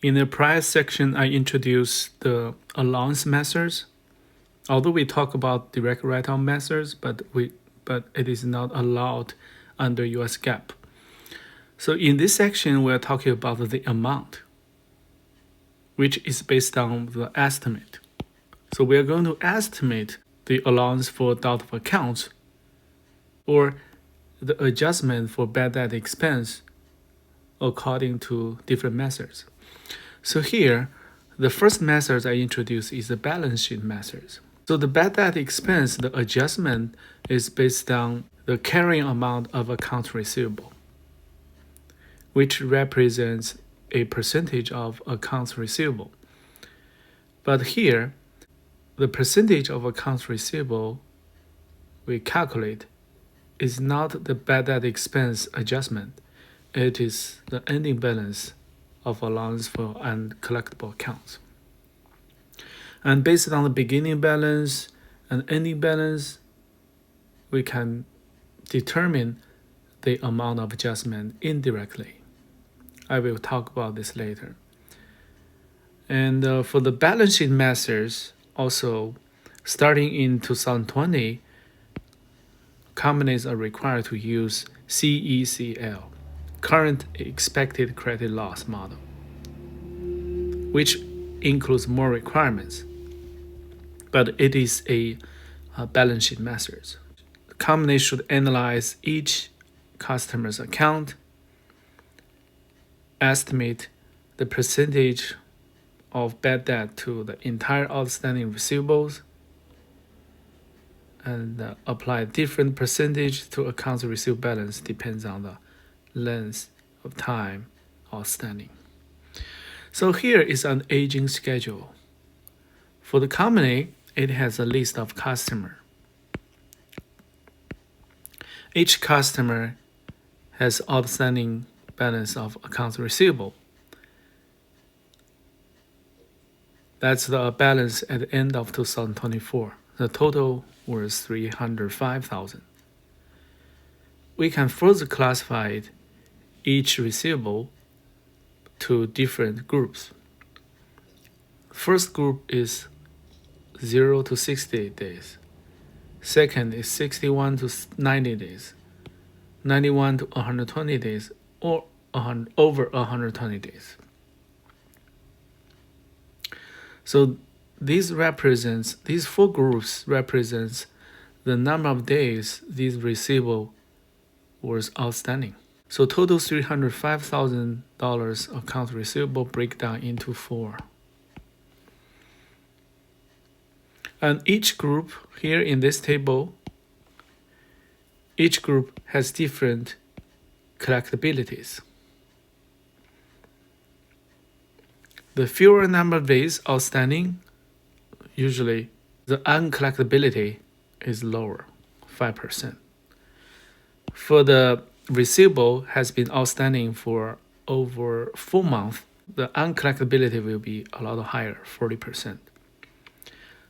In the prior section, I introduced the allowance methods. Although we talk about direct write-off methods, but it is not allowed under US GAAP. So in this section, we're talking about the amount, which is based on the estimate. So we are going to estimate the allowance for doubtful accounts or the adjustment for bad debt expense according to different methods. So here, the first method I introduced is the balance sheet method. So the bad debt expense, the adjustment is based on the carrying amount of accounts receivable, which represents a percentage of accounts receivable. But here, the percentage of accounts receivable we calculate is not the bad debt expense adjustment. It is the ending balance of allowance for uncollectible accounts. And based on the beginning balance and ending balance, we can determine the amount of adjustment indirectly. I will talk about this later. And for the balance sheet methods, also starting in 2020, companies are required to use CECL, Current Expected Credit Loss model, which includes more requirements, but it is a balance sheet method. The company should analyze each customer's account, estimate the percentage of bad debt to the entire outstanding receivables, and apply different percentage to accounts receivable balance depends on the length of time outstanding. So here is an aging schedule. For the company, it has a list of customers. Each customer has outstanding balance of accounts receivable. That's the balance at the end of 2024. The total was $305,000. We can further classify each receivable to different groups. First group is 0 to 60 days. Second is 61 to 90 days, 91 to 120 days, or over 120 days. So these four groups represents the number of days these receivable was outstanding. So total $305,000 accounts receivable breakdown into four. And each group here in this table, each group has different collectibilities. The fewer number of days outstanding, usually the uncollectibility is lower, 5%. For the receivable has been outstanding for over 4 months, the uncollectibility will be a lot higher, 40%.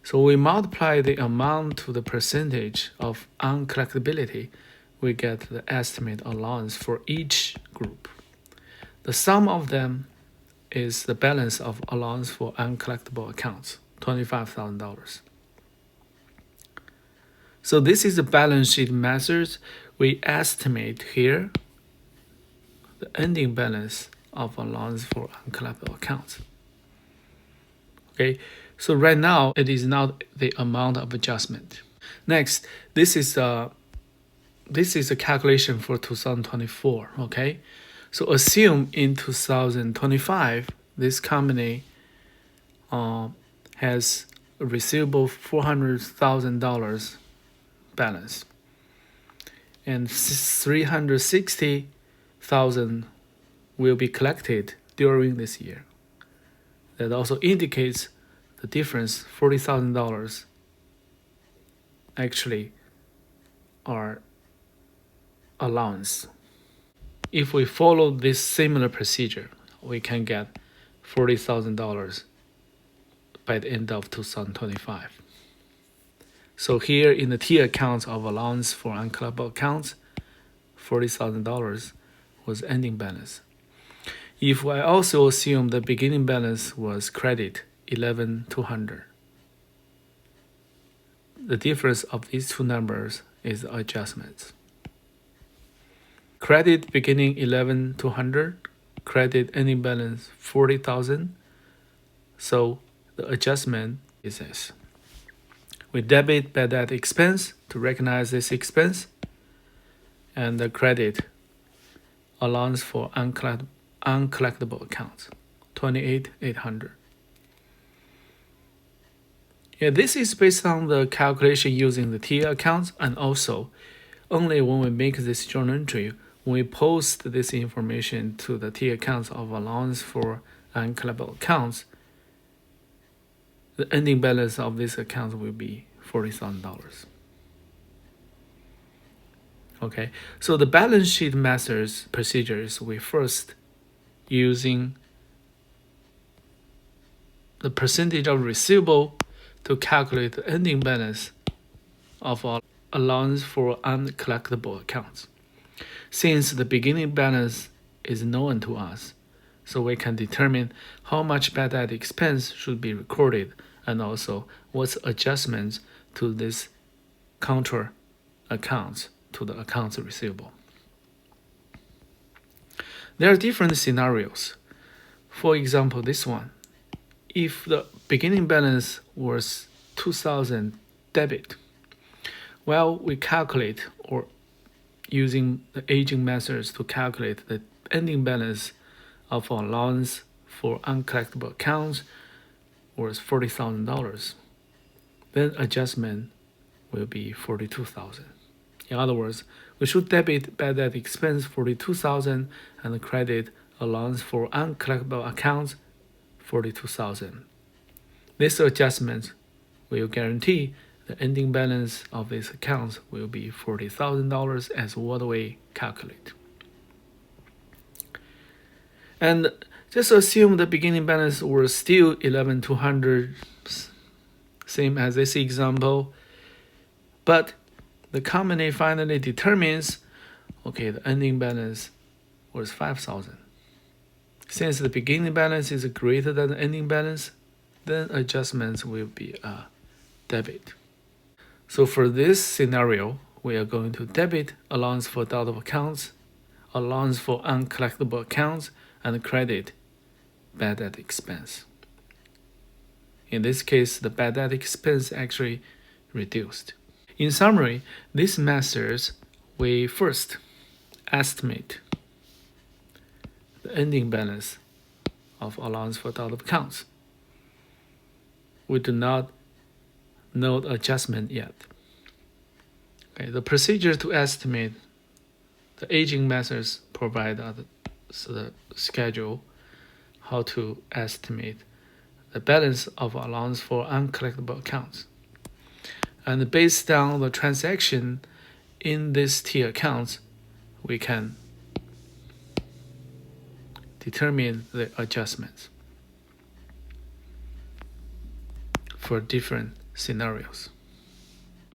So we multiply the amount to the percentage of uncollectibility, we get the estimate allowance for each group. The sum of them is the balance of allowance for uncollectible accounts, $25,000. So this is the balance sheet method. We estimate here the ending balance of allowance for uncollectible accounts. Okay, so right now it is not the amount of adjustment. Next, this is a calculation for 2024. Okay, so assume in 2025 this company has a receivable $400,000 balance, and $360,000 will be collected during this year. That also indicates the difference, $40,000 actually are allowance. If we follow this similar procedure, we can get $40,000 by the end of 2025. So here in the T accounts of allowance for uncollectible accounts, $40,000 was ending balance. If I also assume the beginning balance was credit 11,200, the difference of these two numbers is adjustments. Credit beginning 11,200, credit ending balance 40,000. So the adjustment is this. We debit bad debt expense to recognize this expense, and the credit allowance for uncollectible accounts, 28,800. Yeah, this is based on the calculation using the tier accounts, and also only when we make this journal entry, when we post this information to the tier accounts of allowance for uncollectible accounts, the ending balance of this account will be $40,000. Okay, so the balance sheet methods procedures, we first using the percentage of receivable to calculate the ending balance of our allowance for uncollectible accounts. Since the beginning balance is known to us, so we can determine how much bad debt expense should be recorded and also what's adjustments to this counter accounts to the accounts receivable. There are different scenarios. For example, this one. If the beginning balance was 2,000 debit, well, we calculate or using the aging methods to calculate the ending balance of our allowance for uncollectible accounts was $40,000. Then adjustment will be 42,000. In other words, we should debit bad debt expense 42,000 and credit allowance for uncollectible accounts 42,000. This adjustment will guarantee the ending balance of these accounts will be $40,000 as what we calculate. And just assume the beginning balance was still 11,200, same as this example, but the company finally determines, okay, the ending balance was 5,000. Since the beginning balance is greater than the ending balance, then adjustments will be a debit. So for this scenario, we are going to debit allowance for doubtful accounts, allowance for uncollectible accounts, and credit bad debt expense. In this case, the bad debt expense actually reduced. In summary, these methods, we first estimate the ending balance of allowance for doubtful accounts. We do not know the adjustment yet. Okay, the procedure to estimate the aging methods provide the schedule how to estimate the balance of allowance for uncollectible accounts. And based on the transaction in these tier accounts, we can determine the adjustments for different scenarios.